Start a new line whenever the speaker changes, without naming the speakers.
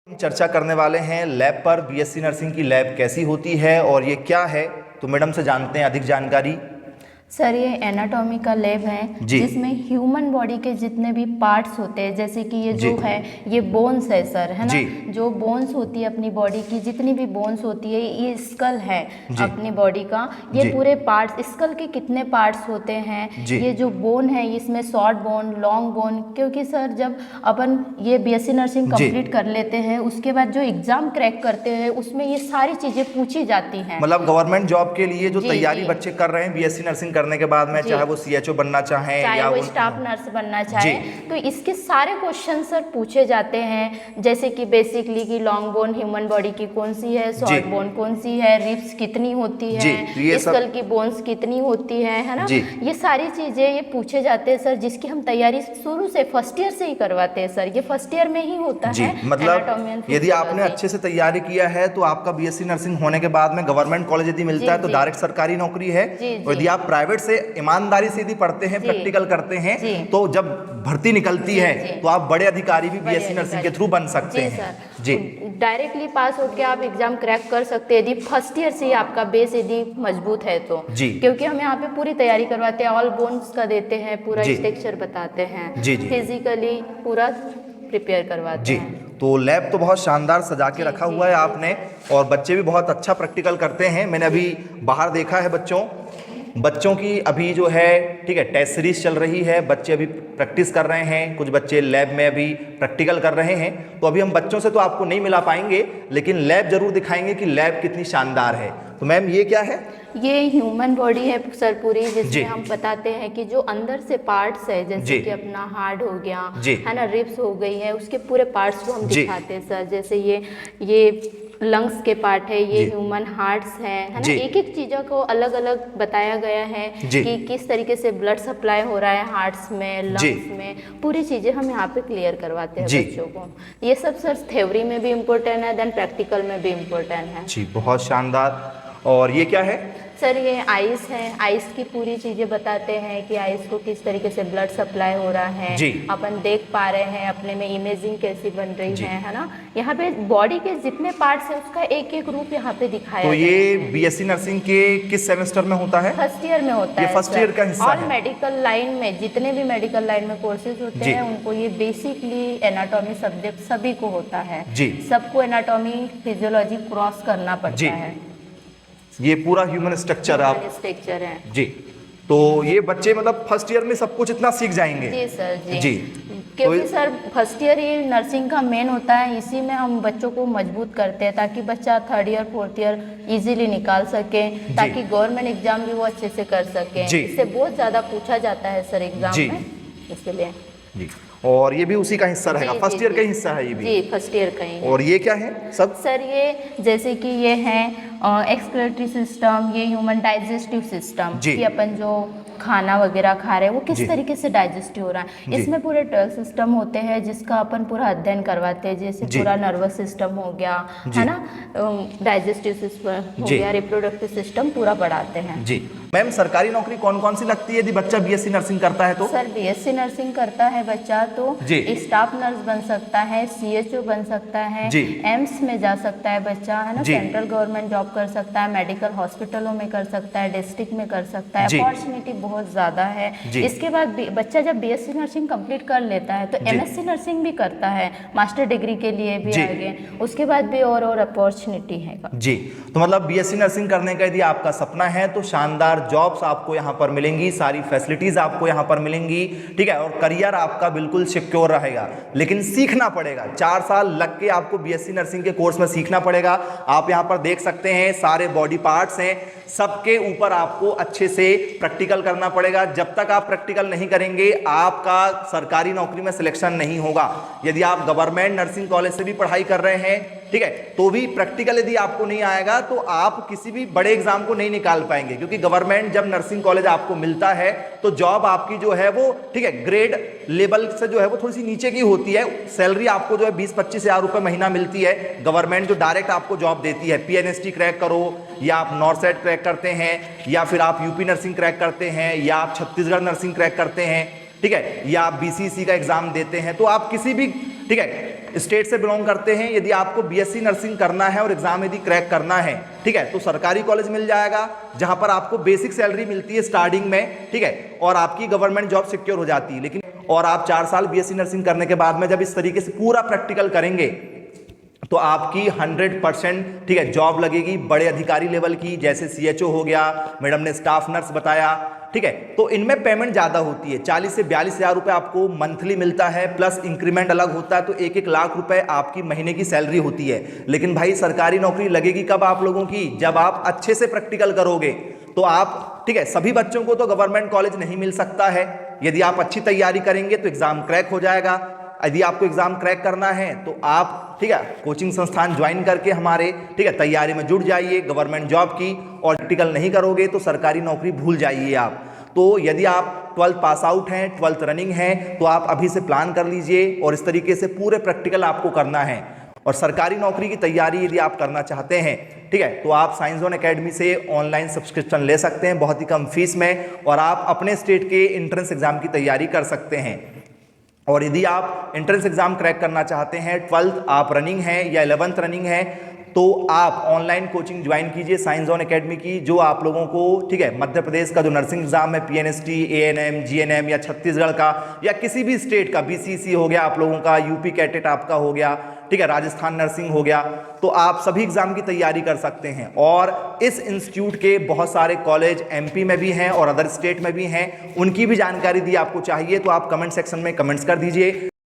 हम चर्चा करने वाले हैं लैब पर। बीएससी नर्सिंग की लैब कैसी होती है और ये क्या है, तो मैडम से जानते हैं अधिक जानकारी।
सर ये एनाटॉमी का लैब है
जी।
जिसमें ह्यूमन बॉडी के जितने भी पार्ट्स होते हैं, जैसे कि ये
जी।
जो है ये बोन्स है सर, है ना।
जी।
जो बोन्स होती है अपनी बॉडी की, जितनी भी बोन्स होती है, ये स्कल है
जी।
अपनी बॉडी का। ये
जी।
पूरे पार्ट्स, स्कल के कितने पार्ट्स होते हैं,
जी।
ये जो बोन है इसमें शॉर्ट बोन, लॉन्ग बोन। क्योंकि सर जब अपन ये बीएससी नर्सिंग
जी।
कंप्लीट कर लेते हैं उसके बाद जो एग्जाम क्रैक करते हैं उसमें ये सारी चीज़ें पूछी जाती हैं।
मतलब गवर्नमेंट जॉब के लिए जो
जी,
तैयारी
जी।
बच्चे कर रहे हैं बीएससी नर्सिंग करने के बाद में,
जी।
चाहे वो सीएचओ बनना चाहें
चाहे
या
वो स्टाफ नर्स बनना चाहे,
जी।
तो इसके सारे क्वेश्चन सर पूछे जाते हैं। जैसे कि बेसिकली कि लॉन्ग बोन ह्यूमन बॉडी की कौन सी है, शॉर्ट बोन कौन सी है, रिब्स कितनी होती
जी।
है, स्कल की बोन्स कितनी होती है ना।
जी।
ये सारी चीजें ये पूछे जाते हैं सर, जिसकी हम तैयारी शुरू से फर्स्ट ईयर से ही करवाते हैं सर। ये फर्स्ट ईयर में ही होता
जी।
है।
मतलब यदि आपने अच्छे से तैयारी किया है तो आपका बीएससी नर्सिंग होने के बाद में गवर्नमेंट कॉलेज यदि मिलता है तो डायरेक्ट सरकारी नौकरी है। और यदि आप प्राइवेट से ईमानदारी से यदि पढ़ते हैं, प्रैक्टिकल करते हैं, तो जब भर्ती निकलती है तो आप बड़े अधिकारी भी बीएससी नर्सिंग के थ्रू बन सकते हैं। जी।
डायरेक्टली पास होकर आप एग्जाम क्रैक कर सकते हैं यदि फर्स्ट ईयर से ही आपका बेस यदि मजबूत है तो।
जी।
क्योंकि हम यहाँ पे पूरी तैयारी करवाते हैं, ऑल बोन्स का देते हैं, पूरा स्ट्रक्चर बताते हैं,
जी। जी।
फिजिकली पूरा प्रिपेयर करवाते हैं।
तो लैब तो बहुत शानदार सजा के रखा हुआ है आपने, और बच्चे भी बहुत अच्छा प्रैक्टिकल करते हैं। मैंने अभी बाहर देखा है बच्चों की अभी जो है, ठीक है, टेस्ट सीरीज चल रही है, बच्चे अभी प्रैक्टिस कर रहे हैं, कुछ बच्चे लैब में अभी प्रैक्टिकल कर रहे हैं। तो अभी हम बच्चों से तो आपको नहीं मिला पाएंगे, लेकिन लैब जरूर दिखाएंगे कि लैब कितनी शानदार है। तो मैम ये क्या है?
ये ह्यूमन बॉडी है सर पूरी, जिसमें हम बताते हैं कि जो अंदर से पार्ट्स है, जैसे कि अपना हार्ट हो गया, है ना, रिब्स हो गई है, उसके पूरे पार्ट्स को हम दिखाते हैं सर। जैसे ये लंग्स के पार्ट है, ये ह्यूमन हार्ट्स है ना। एक एक चीज़ों को अलग अलग बताया गया है कि किस तरीके से ब्लड सप्लाई हो रहा है हार्ट्स में, लंग्स में, पूरी चीज़ें हम यहाँ पे क्लियर करवाते हैं बच्चों को। ये सब सर थ्योरी में भी इम्पोर्टेंट है, देन प्रैक्टिकल में भी इम्पोर्टेंट है।
जी, बहुत शानदार। और ये क्या है
सर? ये आइस है, आइस की पूरी चीज़ें बताते हैं कि आइस को किस तरीके से ब्लड सप्लाई हो रहा है, अपन देख पा रहे हैं अपने में, इमेजिंग कैसी बन रही है ना। यहाँ पे बॉडी के जितने पार्ट्स हैं उसका एक एक रूप यहाँ पे दिखाया
तो ये बीएससी नर्सिंग के किस सेमेस्टर में होता है?
फर्स्ट ईयर में होता है।
ये फर्स्ट ईयर का हिस्सा है।
और मेडिकल लाइन में जितने भी मेडिकल लाइन में कोर्सेज होते हैं उनको ये बेसिकली एनाटॉमी सब्जेक्ट सभी को होता है। सबको एनाटॉमी फिजियोलॉजी क्रॉस करना पड़ता है।
ये पूरा ह्यूमन स्ट्रक्चर
है।
जी। तो ये बच्चे मतलब फर्स्ट ईयर में सब कुछ इतना सीख जाएंगे?
जी सर। जी।
तो
क्योंकि सर फर्स्ट ईयर ही नर्सिंग का मेन होता है, इसी में हम बच्चों को मजबूत करते हैं ताकि बच्चा third year fourth year easily निकाल सके, ताकि गवर्नमेंट एग्जाम भी वो अच्छे से कर सके। इससे बहुत ज़्यादा पूछा जाता है सर एग्जाम में, इसलिए।
जी। और ये भी उसी का हिस्सा रहेगा, फर्स्ट ईयर का हिस्सा है ये भी?
जी, फर्स्ट ईयर का ही।
और ये क्या है सब?
सर ये जैसे कि ये है एक्सक्रीटरी सिस्टम, ये ह्यूमन डाइजेस्टिव सिस्टम, कि अपन जो खाना वगैरह खा रहे हैं वो किस तरीके से डाइजेस्ट हो रहा है। इसमें पूरे 12 सिस्टम होते हैं जिसका अपन पूरा अध्ययन करवाते हैं। जैसे पूरा नर्वस सिस्टम हो गया, है ना, डाइजेस्टिव सिस्टम हो गया, रिप्रोडक्टिव सिस्टम पूरा पढ़ाते हैं।
जी। मैम सरकारी नौकरी कौन कौन सी लगती है यदि बच्चा बीएससी नर्सिंग करता है तो?
सर बीएससी नर्सिंग करता है बच्चा तो स्टाफ नर्स बन सकता है, सीएचओ बन सकता है, एम्स में जा सकता है बच्चा, है ना, सेंट्रल गवर्नमेंट जॉब कर सकता है, मेडिकल हॉस्पिटलों में कर सकता है, डिस्ट्रिक्ट में कर सकता है। अपॉर्चुनिटी बहुत ज़्यादा है। इसके बाद बच्चा जब बीएससी नर्सिंग कंप्लीट कर लेता है तो एमएससी नर्सिंग भी करता है, मास्टर डिग्री के लिए भी आगे, उसके बाद भी और अपॉर्चुनिटी है।
जी। तो मतलब बीएससी नर्सिंग करने का यदि आपका सपना है तो शानदार जॉब्स आपको यहाँ पर मिलेंगी, सारी फैसिलिटीज आपको यहाँ पर मिलेंगी, ठीक है, और करियर आपका बिल्कुल सिक्योर रहेगा। लेकिन सीखना पड़ेगा, 4 साल लग के आपको बीएससी नर्सिंग के कोर्स में सीखना पड़ेगा। आप यहाँ पर देख सकते हैं सारे बॉडी पार्ट्स हैं, सबके ऊपर आपको अच्छे से प्रैक्टिकल करना पड़ेगा। जब तक आप प्रैक्टिकल नहीं करेंगे आपका सरकारी नौकरी में सिलेक्शन नहीं होगा। यदि आप गवर्नमेंट नर्सिंग कॉलेज से भी पढ़ाई कर रहे हैं, ठीक है, तो भी प्रैक्टिकल यदि आपको नहीं आएगा तो आप किसी भी बड़े एग्जाम को नहीं निकाल पाएंगे। क्योंकि गवर्नमेंट जब नर्सिंग कॉलेज आपको मिलता है तो जॉब आपकी जो है वो, ठीक है, ग्रेड लेवल से जो है वो थोड़ी सी नीचे की होती है। सैलरी आपको जो है 20-25 हज़ार रुपये महीना मिलती है। गवर्नमेंट जो डायरेक्ट आपको जॉब देती है, पीएनएसटी क्रैक करो या आप नॉर्सेट क्रैक करते हैं या फिर आप यूपी नर्सिंग क्रैक करते हैं या आप छत्तीसगढ़ नर्सिंग क्रैक करते हैं, ठीक है, या आप बीसीसी का एग्जाम देते हैं, तो आप किसी भी, ठीक है, स्टेट से बिलोंग करते हैं, यदि आपको बीएससी नर्सिंग करना है और एग्जाम यदि क्रैक करना है, ठीक है, तो सरकारी कॉलेज मिल जाएगा जहां पर आपको बेसिक सैलरी मिलती है स्टार्टिंग में, ठीक है, और आपकी गवर्नमेंट जॉब सिक्योर हो जाती है। लेकिन और आप 4 साल बीएससी नर्सिंग करने के बाद में जब इस तरीके से पूरा प्रैक्टिकल करेंगे तो आपकी 100%, ठीक है, जॉब लगेगी बड़े अधिकारी लेवल की, जैसे सीएचओ हो गया, मैडम ने स्टाफ नर्स बताया, ठीक है। तो इनमें पेमेंट ज़्यादा होती है, 40 से 42 हज़ार रुपये आपको मंथली मिलता है, प्लस इंक्रीमेंट अलग होता है, तो 1-1 लाख रुपए आपकी महीने की सैलरी होती है। लेकिन भाई सरकारी नौकरी लगेगी कब आप लोगों की? जब आप अच्छे से प्रैक्टिकल करोगे। तो आप, ठीक है, सभी बच्चों को तो गवर्नमेंट कॉलेज नहीं मिल सकता है, यदि आप अच्छी तैयारी करेंगे तो एग्जाम क्रैक हो जाएगा। यदि आपको एग्जाम क्रैक करना है तो आप, ठीक है, कोचिंग संस्थान ज्वाइन करके हमारे, ठीक है, तैयारी में जुट जाइए गवर्नमेंट जॉब की, और प्रैक्टिकल नहीं करोगे तो सरकारी नौकरी भूल जाइए आप। तो यदि आप 12th पास आउट हैं, 12th रनिंग है, तो आप अभी से प्लान कर लीजिए और इस तरीके से पूरे प्रैक्टिकल आपको करना है। और सरकारी नौकरी की तैयारी यदि आप करना चाहते हैं, ठीक है, तो आप साइंस ज़ोन एकेडमी से ऑनलाइन सब्सक्रिप्शन ले सकते हैं बहुत ही कम फीस में, और आप अपने स्टेट के एंट्रेंस एग्जाम की तैयारी कर सकते हैं। और यदि आप एंट्रेंस एग्जाम क्रैक करना चाहते हैं, 12th आप रनिंग है या 11th रनिंग है, तो आप ऑनलाइन कोचिंग ज्वाइन कीजिए साइंस ज़ोन एकेडमी की, जो आप लोगों को, ठीक है, मध्य प्रदेश का जो नर्सिंग एग्जाम है, पीएनएसटी, एएनएम, जीएनएम, या छत्तीसगढ़ का या किसी भी स्टेट का, बीसीसी हो गया आप लोगों का, यूपी कैटेट आपका हो गया, ठीक है, राजस्थान नर्सिंग हो गया, तो आप सभी एग्जाम की तैयारी कर सकते हैं। और इस इंस्टीट्यूट के बहुत सारे कॉलेज एमपी में भी हैं और अदर स्टेट में भी हैं, उनकी भी जानकारी दी आपको चाहिए तो आप कमेंट सेक्शन में कमेंट्स कर दीजिए।